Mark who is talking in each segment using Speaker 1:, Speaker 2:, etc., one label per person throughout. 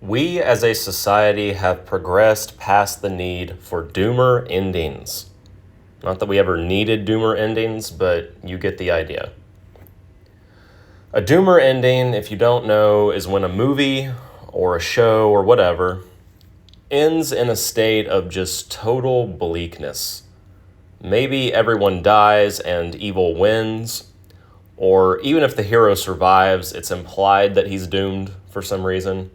Speaker 1: We as a society have progressed past the need for doomer endings. Not that we ever needed doomer endings, but you get the idea. A doomer ending, if you don't know, is when a movie or a show or whatever ends in a state of just total bleakness. Maybe everyone dies and evil wins, or even if the hero survives, it's implied that he's doomed for some reason.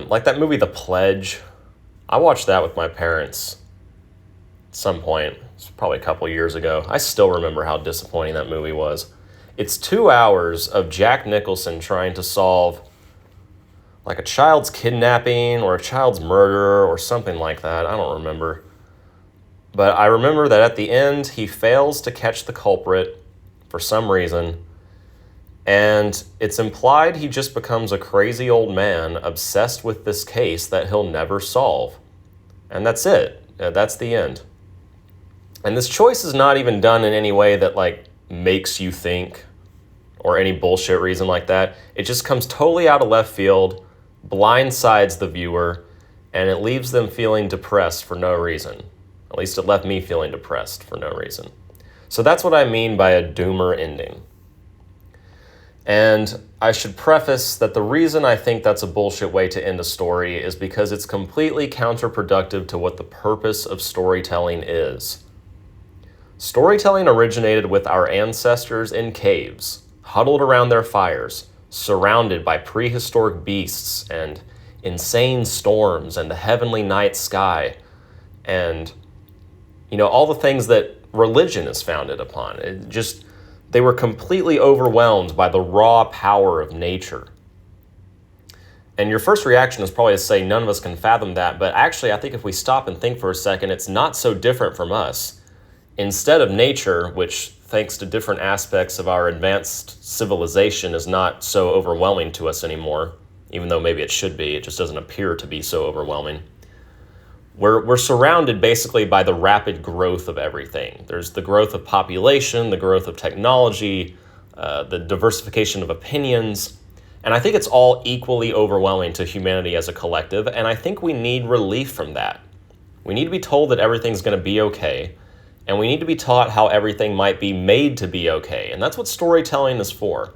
Speaker 1: Like that movie, The Pledge. I watched that with my parents at some point. It's probably a couple years ago. I still remember how disappointing that movie was. It's 2 hours of Jack Nicholson trying to solve like a child's kidnapping or a child's murder or something like that. I don't remember. But I remember that at the end, he fails to catch the culprit for some reason. And it's implied he just becomes a crazy old man obsessed with this case that he'll never solve. And that's it. That's the end. And this choice is not even done in any way that makes you think or any bullshit reason like that. It just comes totally out of left field, blindsides the viewer, and it leaves them feeling depressed for no reason. At least it left me feeling depressed for no reason. So that's what I mean by a doomer ending. And I should preface that the reason I think that's a bullshit way to end a story is because it's completely counterproductive to what the purpose of storytelling is. Storytelling originated with our ancestors in caves, huddled around their fires, surrounded by prehistoric beasts and insane storms and the heavenly night sky and, all the things that religion is founded upon. They were completely overwhelmed by the raw power of nature. And your first reaction is probably to say none of us can fathom that, but actually I think if we stop and think for a second, it's not so different from us. Instead of nature, which thanks to different aspects of our advanced civilization is not so overwhelming to us anymore, even though maybe it should be, it just doesn't appear to be so overwhelming. We're surrounded basically by the rapid growth of everything. There's the growth of population, the growth of technology, the diversification of opinions, and I think it's all equally overwhelming to humanity as a collective, and I think we need relief from that. We need to be told that everything's going to be okay, and we need to be taught how everything might be made to be okay, and that's what storytelling is for.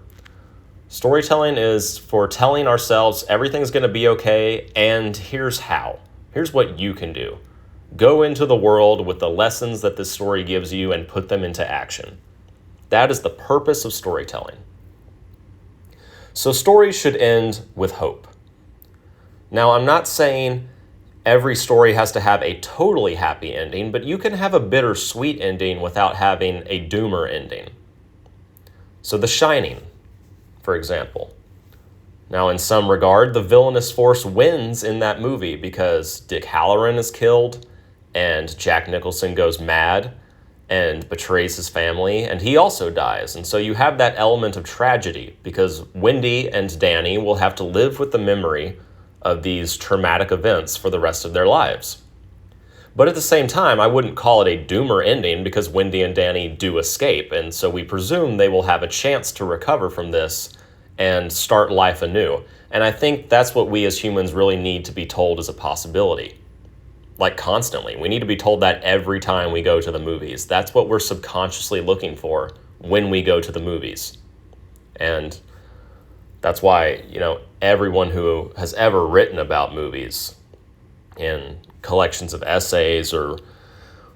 Speaker 1: Storytelling is for telling ourselves everything's going to be okay, and here's how. Here's what you can do. Go into the world with the lessons that this story gives you and put them into action. That is the purpose of storytelling. So stories should end with hope. Now, I'm not saying every story has to have a totally happy ending, but you can have a bittersweet ending without having a doomer ending. So The Shining, for example. Now, in some regard, the villainous force wins in that movie because Dick Hallorann is killed and Jack Nicholson goes mad and betrays his family, and he also dies. And so you have that element of tragedy because Wendy and Danny will have to live with the memory of these traumatic events for the rest of their lives. But at the same time, I wouldn't call it a doomer ending because Wendy and Danny do escape, and so we presume they will have a chance to recover from this and start life anew. And I think that's what we as humans really need to be told is a possibility. Constantly. We need to be told that every time we go to the movies. That's what we're subconsciously looking for when we go to the movies. And that's why, everyone who has ever written about movies in collections of essays or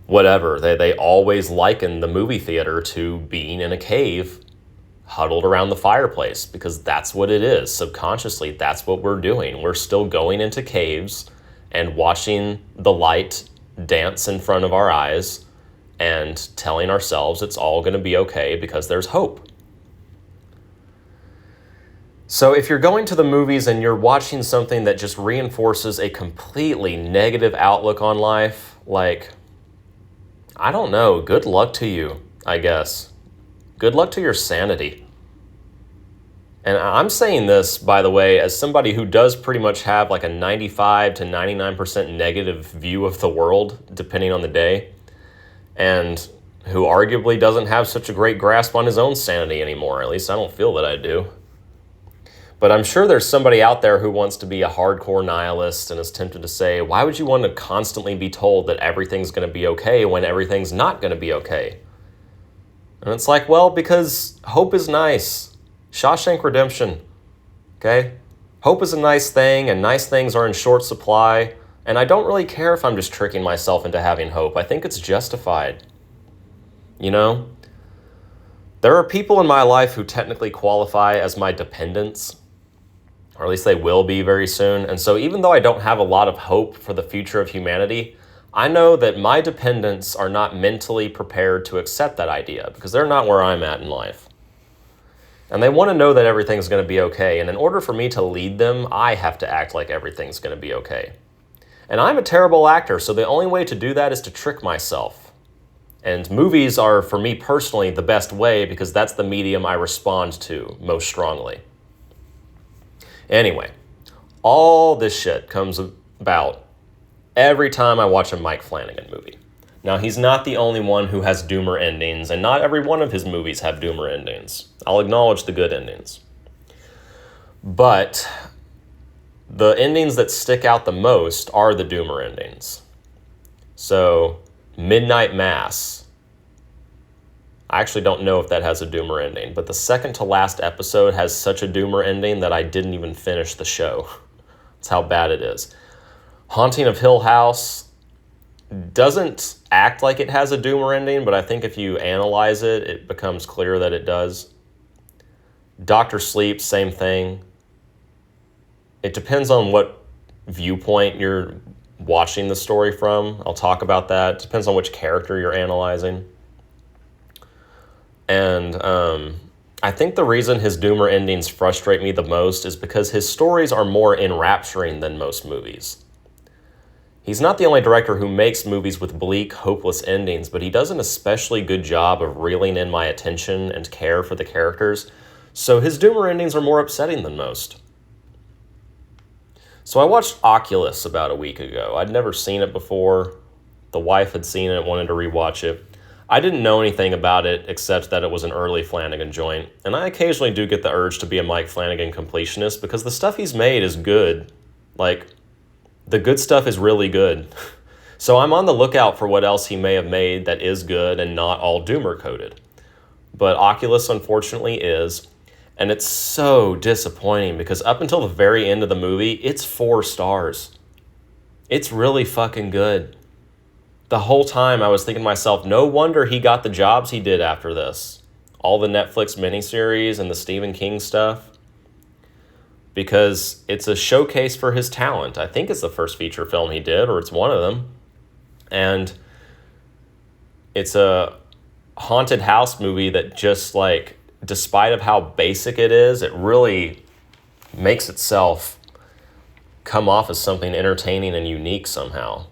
Speaker 1: whatever, they always liken the movie theater to being in a cave huddled around the fireplace, because that's what it is. Subconsciously, that's what we're doing. We're still going into caves and watching the light dance in front of our eyes and telling ourselves it's all going to be okay because there's hope. So if you're going to the movies and you're watching something that just reinforces a completely negative outlook on life, I don't know, good luck to you, I guess. Good luck to your sanity. And I'm saying this, by the way, as somebody who does pretty much have a 95 to 99% negative view of the world, depending on the day, and who arguably doesn't have such a great grasp on his own sanity anymore. At least I don't feel that I do. But I'm sure there's somebody out there who wants to be a hardcore nihilist and is tempted to say, why would you want to constantly be told that everything's going to be okay when everything's not going to be okay? And it's like, well, because hope is nice. Shawshank Redemption, okay? Hope is a nice thing, and nice things are in short supply. And I don't really care if I'm just tricking myself into having hope. I think it's justified. You know? There are people in my life who technically qualify as my dependents, or at least they will be very soon. And so even though I don't have a lot of hope for the future of humanity, I know that my dependents are not mentally prepared to accept that idea because they're not where I'm at in life. And they want to know that everything's going to be okay. And in order for me to lead them, I have to act like everything's going to be okay. And I'm a terrible actor, so the only way to do that is to trick myself. And movies are, for me personally, the best way because that's the medium I respond to most strongly. Anyway, all this shit comes about every time I watch a Mike Flanagan movie. Now, he's not the only one who has doomer endings, and not every one of his movies have doomer endings. I'll acknowledge the good endings. But the endings that stick out the most are the doomer endings. So, Midnight Mass. I actually don't know if that has a doomer ending, but the second to last episode has such a doomer ending that I didn't even finish the show. That's how bad it is. Haunting of Hill House doesn't act like it has a doomer ending, but I think if you analyze it, it becomes clear that it does. Dr. Sleep, same thing. It depends on what viewpoint you're watching the story from. I'll talk about that. It depends on which character you're analyzing. And I think the reason his doomer endings frustrate me the most is because his stories are more enrapturing than most movies. He's not the only director who makes movies with bleak, hopeless endings, but he does an especially good job of reeling in my attention and care for the characters, so his doomer endings are more upsetting than most. So I watched Oculus about a week ago. I'd never seen it before. The wife had seen it, wanted to rewatch it. I didn't know anything about it except that it was an early Flanagan joint, and I occasionally do get the urge to be a Mike Flanagan completionist because the stuff he's made is good. Like, the good stuff is really good. So I'm on the lookout for what else he may have made that is good and not all doomer coded. But Oculus, unfortunately, is. And it's so disappointing because up until the very end of the movie, it's 4 stars. It's really fucking good. The whole time I was thinking to myself, no wonder he got the jobs he did after this. All the Netflix miniseries and the Stephen King stuff. Because it's a showcase for his talent. I think it's the first feature film he did, or it's one of them. And it's a haunted house movie that just like, despite of how basic it is, it really makes itself come off as something entertaining and unique somehow.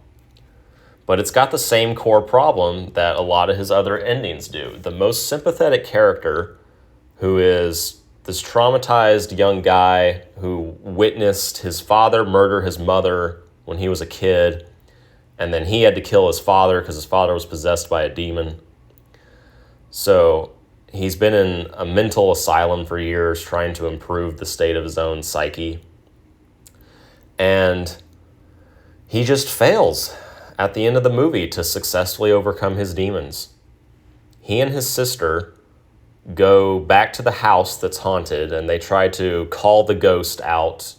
Speaker 1: But it's got the same core problem that a lot of his other endings do. The most sympathetic character, who is this traumatized young guy who witnessed his father murder his mother when he was a kid, and then he had to kill his father because his father was possessed by a demon. So he's been in a mental asylum for years trying to improve the state of his own psyche. And he just fails at the end of the movie to successfully overcome his demons. He and his sister go back to the house that's haunted, and they try to call the ghost out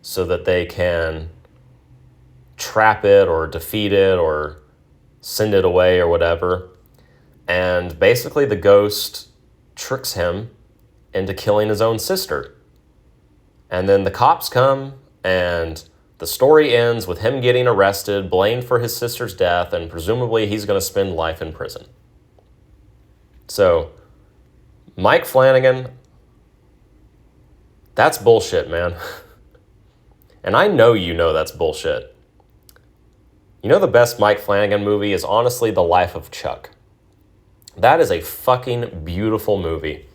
Speaker 1: so that they can trap it or defeat it or send it away or whatever. And basically the ghost tricks him into killing his own sister. And then the cops come, and the story ends with him getting arrested, blamed for his sister's death, and presumably he's going to spend life in prison. So, Mike Flanagan, that's bullshit, man. And I know you know that's bullshit. You know the best Mike Flanagan movie is honestly The Life of Chuck. That is a fucking beautiful movie.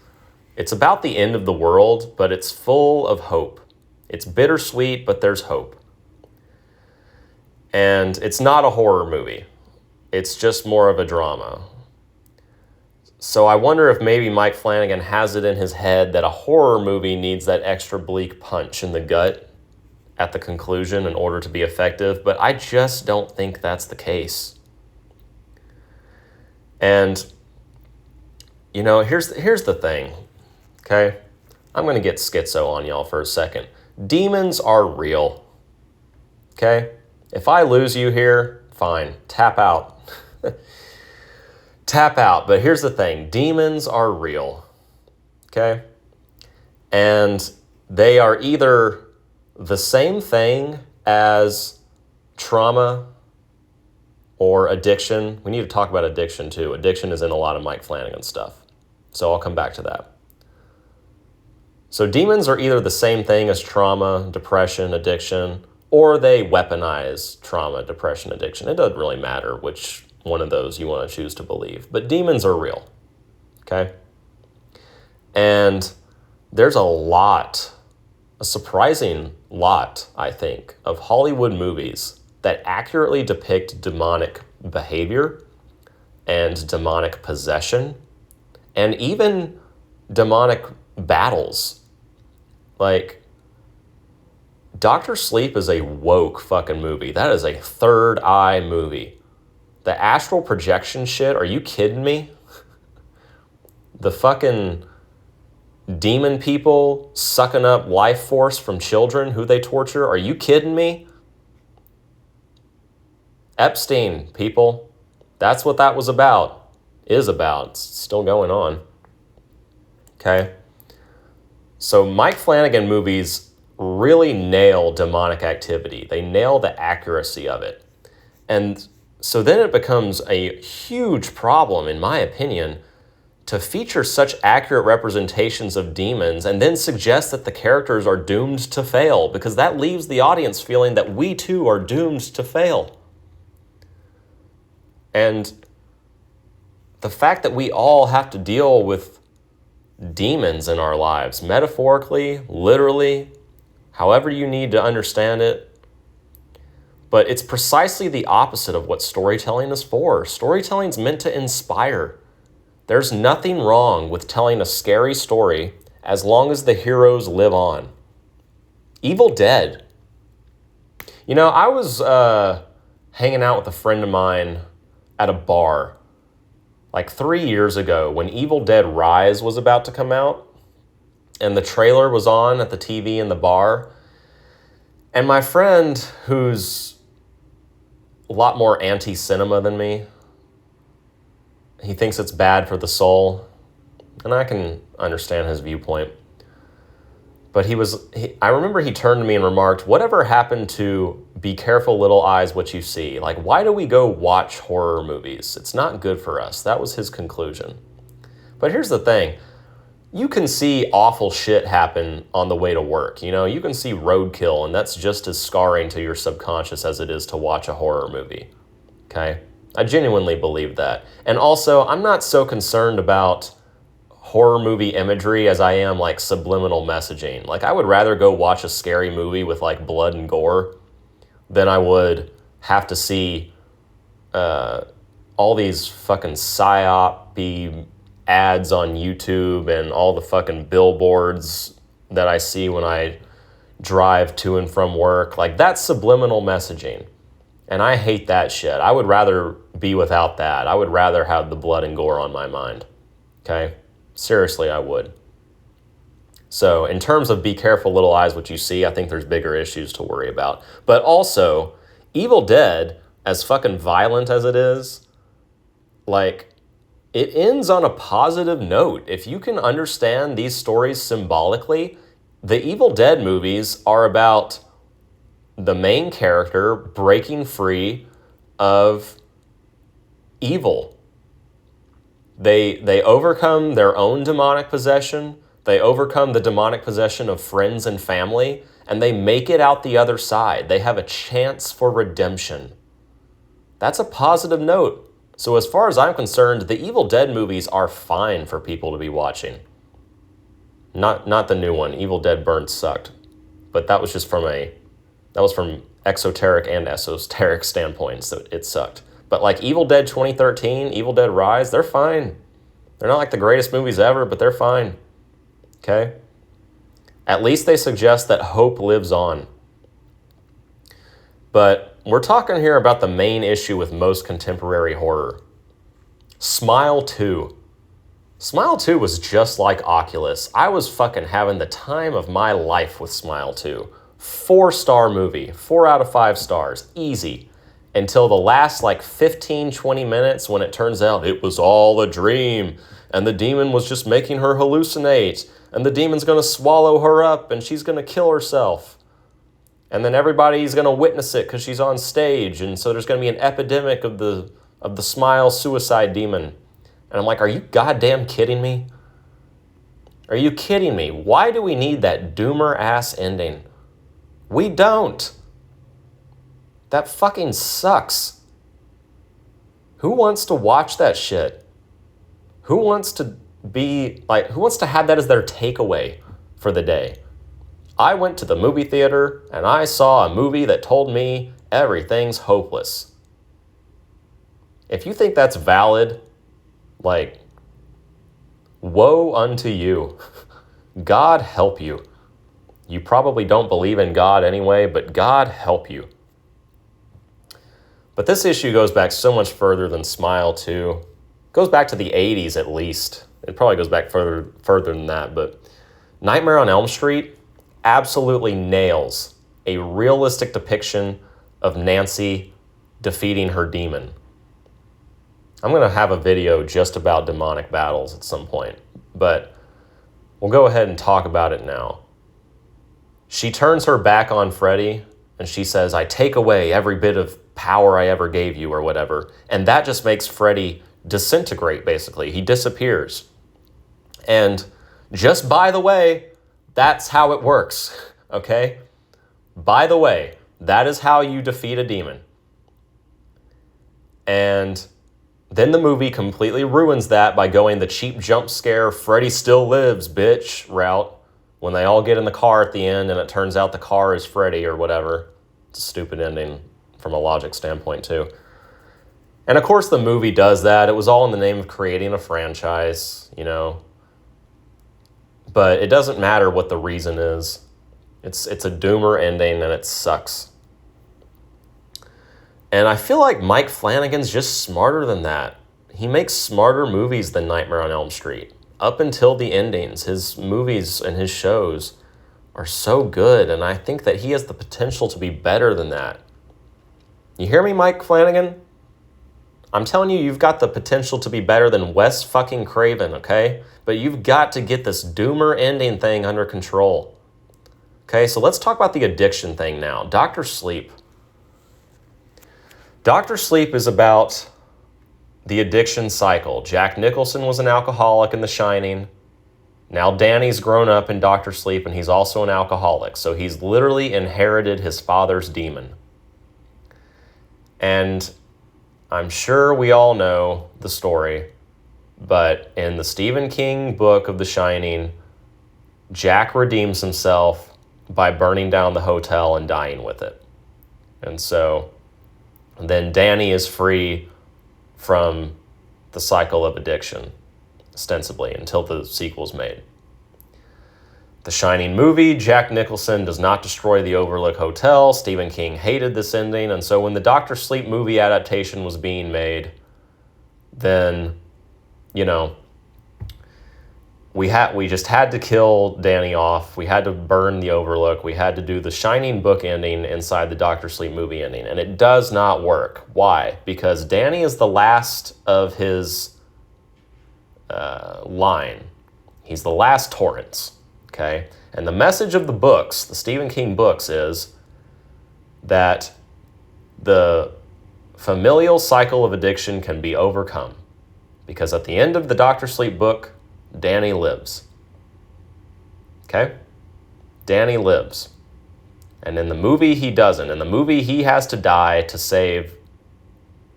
Speaker 1: It's about the end of the world, but it's full of hope. It's bittersweet, but there's hope. And it's not a horror movie. It's just more of a drama. So I wonder if maybe Mike Flanagan has it in his head that a horror movie needs that extra bleak punch in the gut at the conclusion in order to be effective, but I just don't think that's the case. And, you know, here's the thing, okay? I'm going to get schizo on y'all for a second. Demons are real, okay? If I lose you here, fine, tap out. Tap out, but here's the thing. Demons are real, okay? And they are either the same thing as trauma or addiction. We need to talk about addiction too. Addiction is in a lot of Mike Flanagan stuff. So I'll come back to that. So demons are either the same thing as trauma, depression, addiction, or they weaponize trauma, depression, addiction. It doesn't really matter which one of those you want to choose to believe. But demons are real, okay? And there's a surprising lot, I think, of Hollywood movies that accurately depict demonic behavior and demonic possession and even demonic battles. Like, Dr. Sleep is a woke fucking movie. That is a third eye movie. The astral projection shit, are you kidding me? The fucking demon people sucking up life force from children who they torture, are you kidding me? Epstein, people. That's what that was about. Is about. It's still going on. Okay? So Mike Flanagan movies really nail demonic activity. They nail the accuracy of it. And so then it becomes a huge problem, in my opinion, to feature such accurate representations of demons and then suggest that the characters are doomed to fail, because that leaves the audience feeling that we too are doomed to fail. And the fact that we all have to deal with demons in our lives, metaphorically, literally, however you need to understand it, but it's precisely the opposite of what storytelling is for. Storytelling is meant to inspire. There's nothing wrong with telling a scary story as long as the heroes live on. Evil Dead. You know, I was hanging out with a friend of mine at a bar like 3 years ago when Evil Dead Rise was about to come out, and the trailer was on at the TV in the bar. And my friend, who's a lot more anti-cinema than me, he thinks it's bad for the soul, and I can understand his viewpoint. But I remember he turned to me and remarked, "Whatever happened to be careful little eyes what you see? Like, why do we go watch horror movies? It's not good for us." That was his conclusion. But here's the thing. You can see awful shit happen on the way to work. You know, you can see roadkill, and that's just as scarring to your subconscious as it is to watch a horror movie. Okay? I genuinely believe that. And also, I'm not so concerned about horror movie imagery as I am like subliminal messaging. Like, I would rather go watch a scary movie with like blood and gore than I would have to see all these fucking psyop-y ads on YouTube and all the fucking billboards that I see when I drive to and from work. Like, that's subliminal messaging. And I hate that shit. I would rather be without that. I would rather have the blood and gore on my mind. Okay? Seriously, I would. So, in terms of be careful little eyes what you see, I think there's bigger issues to worry about. But also, Evil Dead, as fucking violent as it is, like, it ends on a positive note. If you can understand these stories symbolically, the Evil Dead movies are about the main character breaking free of evil. They overcome their own demonic possession, they overcome the demonic possession of friends and family, and they make it out the other side. They have a chance for redemption. That's a positive note. So as far as I'm concerned, the Evil Dead movies are fine for people to be watching. Not the new one. Evil Dead Burns sucked. But that was just from exoteric and esoteric standpoints, so it sucked. But like Evil Dead 2013, Evil Dead Rise, they're fine. They're not like the greatest movies ever, but they're fine. Okay? At least they suggest that hope lives on. But we're talking here about the main issue with most contemporary horror. Smile 2. Smile 2 was just like Oculus. I was fucking having the time of my life with Smile 2. 4-star movie. 4 out of 5 stars. Easy. Until the last 15, 20 minutes when it turns out it was all a dream and the demon was just making her hallucinate and the demon's going to swallow her up and she's going to kill herself. And then everybody's going to witness it because she's on stage, and so there's going to be an epidemic of the smile suicide demon. And I'm like, are you goddamn kidding me? Are you kidding me? Why do we need that doomer ass ending? We don't. That fucking sucks. Who wants to watch that shit? Who wants to have that as their takeaway for the day? I went to the movie theater and I saw a movie that told me everything's hopeless. If you think that's valid, woe unto you. God help you. You probably don't believe in God anyway, but God help you. But this issue goes back so much further than Smile 2. It goes back to the 80s at least. It probably goes back further than that, but Nightmare on Elm Street absolutely nails a realistic depiction of Nancy defeating her demon. I'm going to have a video just about demonic battles at some point, but we'll go ahead and talk about it now. She turns her back on Freddy and she says, I take away every bit of power I ever gave you or whatever. And that just makes Freddy disintegrate, basically. He disappears. And just by the way, that's how it works, okay? By the way, that is how you defeat a demon. And then the movie completely ruins that by going the cheap jump scare, Freddy still lives, bitch, route, when they all get in the car at the end and it turns out the car is Freddy or whatever. It's a stupid ending from a logic standpoint, too. And of course the movie does that. It was all in the name of creating a franchise, But it doesn't matter what the reason is. It's a doomer ending and it sucks. And I feel like Mike Flanagan's just smarter than that. He makes smarter movies than Nightmare on Elm Street. Up until the endings, his movies and his shows are so good, and I think that he has the potential to be better than that. You hear me, Mike Flanagan? I'm telling you, you've got the potential to be better than Wes fucking Craven, okay? But you've got to get this doomer ending thing under control. Okay, so let's talk about the addiction thing now. Dr. Sleep. Dr. Sleep is about the addiction cycle. Jack Nicholson was an alcoholic in The Shining. Now Danny's grown up in Dr. Sleep and he's also an alcoholic. So he's literally inherited his father's demon. And I'm sure we all know the story, but in the Stephen King book of The Shining, Jack redeems himself by burning down the hotel and dying with it. And so then Danny is free from the cycle of addiction, ostensibly, until the sequel's made. The Shining movie, Jack Nicholson does not destroy the Overlook Hotel. Stephen King hated this ending, and so when the Dr. Sleep movie adaptation was being made, then, we just had to kill Danny off. We had to burn the Overlook. We had to do the Shining book ending inside the Dr. Sleep movie ending, and it does not work. Why? Because Danny is the last of his line. He's the last Torrance. Okay, and the message of the books, the Stephen King books, is that the familial cycle of addiction can be overcome. Because at the end of the Dr. Sleep book, Danny lives. Okay? Danny lives. And in the movie, he doesn't. In the movie, he has to die to save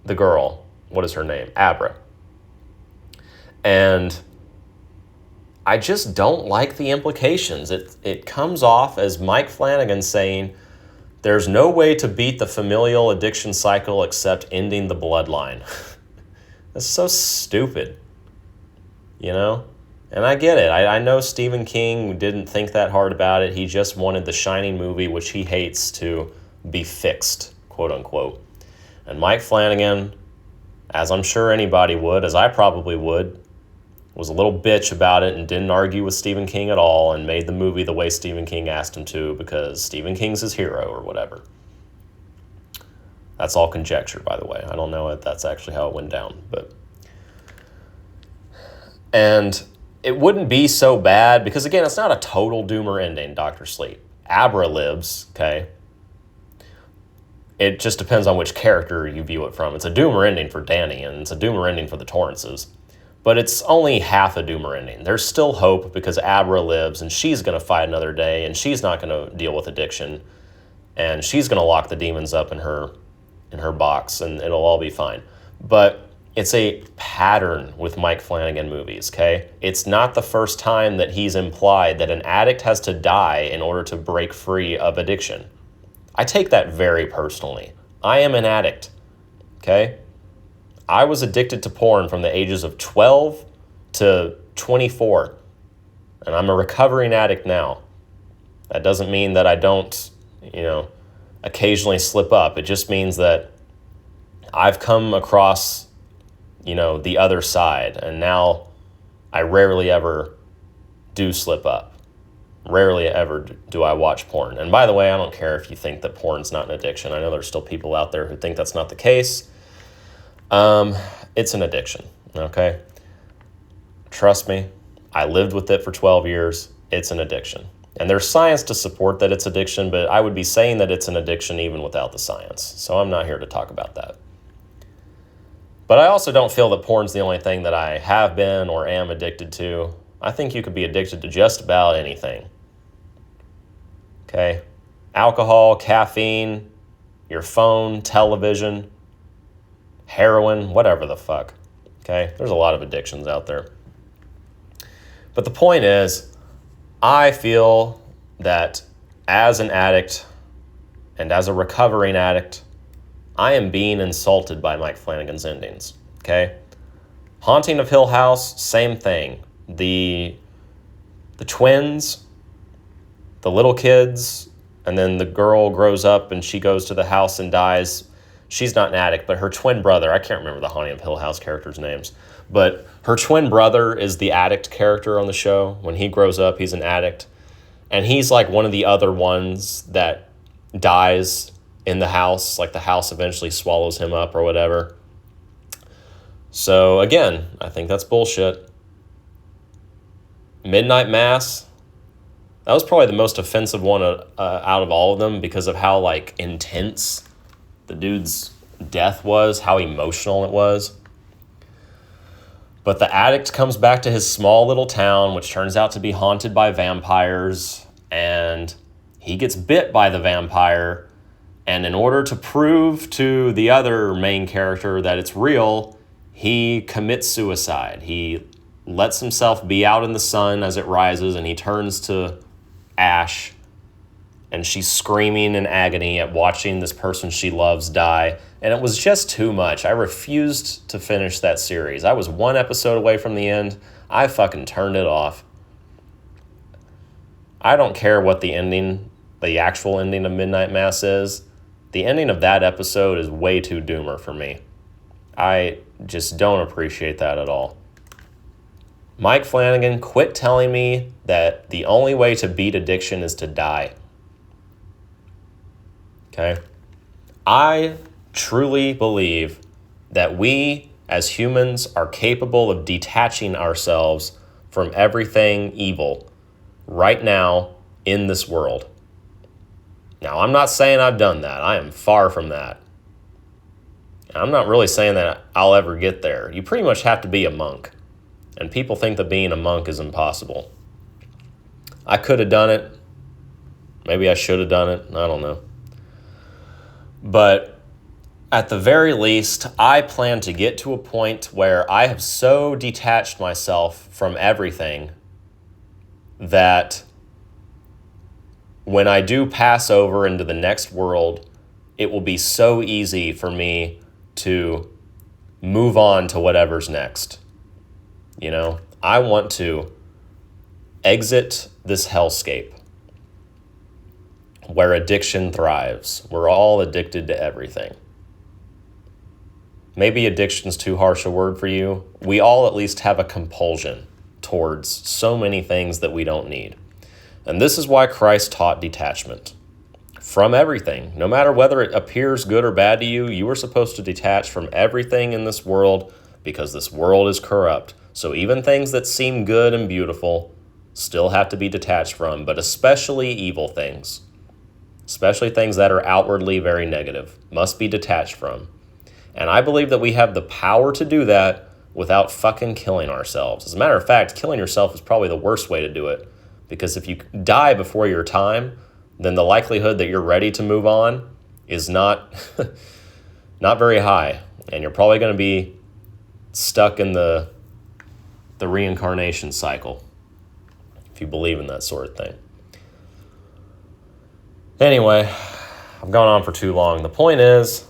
Speaker 1: the girl. What is her name? Abra. And I just don't like the implications. It comes off as Mike Flanagan saying, there's no way to beat the familial addiction cycle except ending the bloodline. That's so stupid. you know? And I get it. I know Stephen King didn't think that hard about it. He just wanted the Shining movie, which he hates, to be fixed, quote unquote. And Mike Flanagan, as I'm sure anybody would, as I probably would, was a little bitch about it and didn't argue with Stephen King at all and made the movie the way Stephen King asked him to because Stephen King's his hero or whatever. That's all conjecture, by the way. I don't know if that's actually how it went down. And it wouldn't be so bad because, again, it's not a total doomer ending, Dr. Sleep. Abra lives, okay? It just depends on which character you view it from. It's a doomer ending for Danny, and it's a doomer ending for the Torrances. But it's only half a doomer ending. There's still hope because Abra lives, and she's going to fight another day, and she's not going to deal with addiction, and she's going to lock the demons up in her box, and it'll all be fine. But it's a pattern with Mike Flanagan movies, okay? It's not the first time that he's implied that an addict has to die in order to break free of addiction. I take that very personally. I am an addict, okay? I was addicted to porn from the ages of 12 to 24, and I'm a recovering addict now. That doesn't mean that I don't, occasionally slip up. It just means that I've come across, the other side, and now I rarely ever do slip up. Rarely ever do I watch porn. And by the way, I don't care if you think that porn's not an addiction. I know there's still people out there who think that's not the case. It's an addiction, okay? Trust me, I lived with it for 12 years. It's an addiction. And there's science to support that it's addiction, but I would be saying that it's an addiction even without the science. So I'm not here to talk about that. But I also don't feel that porn's the only thing that I have been or am addicted to. I think you could be addicted to just about anything. Okay? Alcohol, caffeine, your phone, television, heroin, whatever the fuck. Okay? There's a lot of addictions out there. But the point is, I feel that as an addict and as a recovering addict, I am being insulted by Mike Flanagan's endings. Okay? Haunting of Hill House, same thing. The twins, the little kids, and then the girl grows up and she goes to the house and dies. She's not an addict, but her twin brother, I can't remember the Haunting of Hill House characters' names, but her twin brother is the addict character on the show. When he grows up, he's an addict. And he's like one of the other ones that dies in the house, like the house eventually swallows him up or whatever. So again, I think that's bullshit. Midnight Mass, that was probably the most offensive one out of all of them because of how intense the dude's death was, how emotional it was. But the addict comes back to his small little town, which turns out to be haunted by vampires, and he gets bit by the vampire. And in order to prove to the other main character that it's real, he commits suicide. He lets himself be out in the sun as it rises, and he turns to ash. And she's screaming in agony at watching this person she loves die. And it was just too much. I refused to finish that series. I was one episode away from the end. I fucking turned it off. I don't care what the actual ending of Midnight Mass is. The ending of that episode is way too doomer for me. I just don't appreciate that at all. Mike Flanagan, quit telling me that the only way to beat addiction is to die. Okay? I truly believe that we as humans are capable of detaching ourselves from everything evil right now in this world. Now, I'm not saying I've done that. I am far from that. I'm not really saying that I'll ever get there. You pretty much have to be a monk. And people think that being a monk is impossible. I could have done it. Maybe I should have done it. I don't know. But at the very least, I plan to get to a point where I have so detached myself from everything that when I do pass over into the next world, it will be so easy for me to move on to whatever's next. I want to exit this hellscape where addiction thrives. We're all addicted to everything. Maybe addiction's too harsh a word for you. We all at least have a compulsion towards so many things that we don't need. And this is why Christ taught detachment from everything. No matter whether it appears good or bad to you, you are supposed to detach from everything in this world because this world is corrupt. So even things that seem good and beautiful still have to be detached from, but especially evil things, especially things that are outwardly very negative, must be detached from. And I believe that we have the power to do that without fucking killing ourselves. As a matter of fact, killing yourself is probably the worst way to do it. Because if you die before your time, then the likelihood that you're ready to move on is not, not very high. And you're probably going to be stuck in the reincarnation cycle, if you believe in that sort of thing. Anyway, I've gone on for too long. The point is,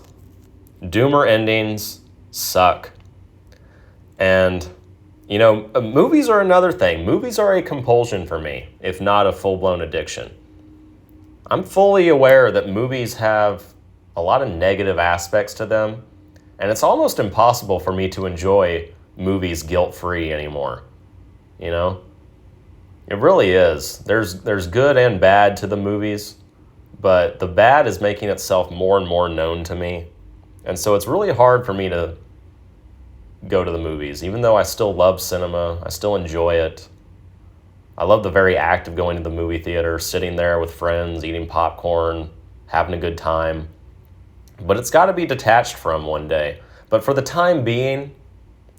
Speaker 1: doomer endings suck. And, movies are another thing. Movies are a compulsion for me, if not a full-blown addiction. I'm fully aware that movies have a lot of negative aspects to them, and it's almost impossible for me to enjoy movies guilt-free anymore. It really is. There's good and bad to the movies, but the bad is making itself more and more known to me. And so it's really hard for me to go to the movies, even though I still love cinema. I still enjoy it. I love the very act of going to the movie theater, sitting there with friends, eating popcorn, having a good time. But it's got to be detached from one day. But for the time being,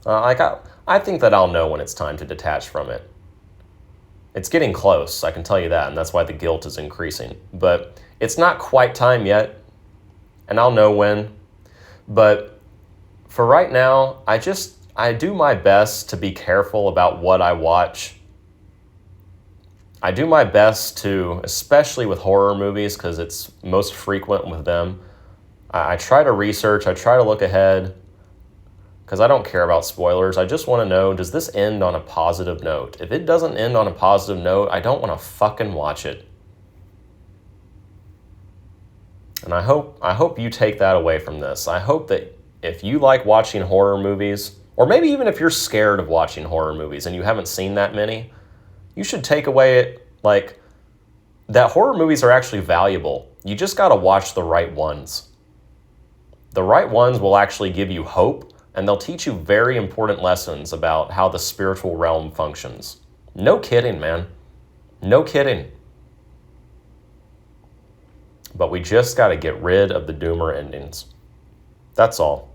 Speaker 1: I think that I'll know when it's time to detach from it. It's getting close, I can tell you that, and that's why the guilt is increasing. But it's not quite time yet, and I'll know when. But for right now, I do my best to be careful about what I watch. I do my best to, especially with horror movies, because it's most frequent with them, I try to research, I try to look ahead, because I don't care about spoilers. I just want to know, does this end on a positive note? If it doesn't end on a positive note, I don't want to fucking watch it. And I hope you take that away from this. I hope that if you like watching horror movies, or maybe even if you're scared of watching horror movies and you haven't seen that many, you should take away that horror movies are actually valuable. You just got to watch the right ones. The right ones will actually give you hope, and they'll teach you very important lessons about how the spiritual realm functions. No kidding, man. No kidding. But we just got to get rid of the doomer endings. That's all.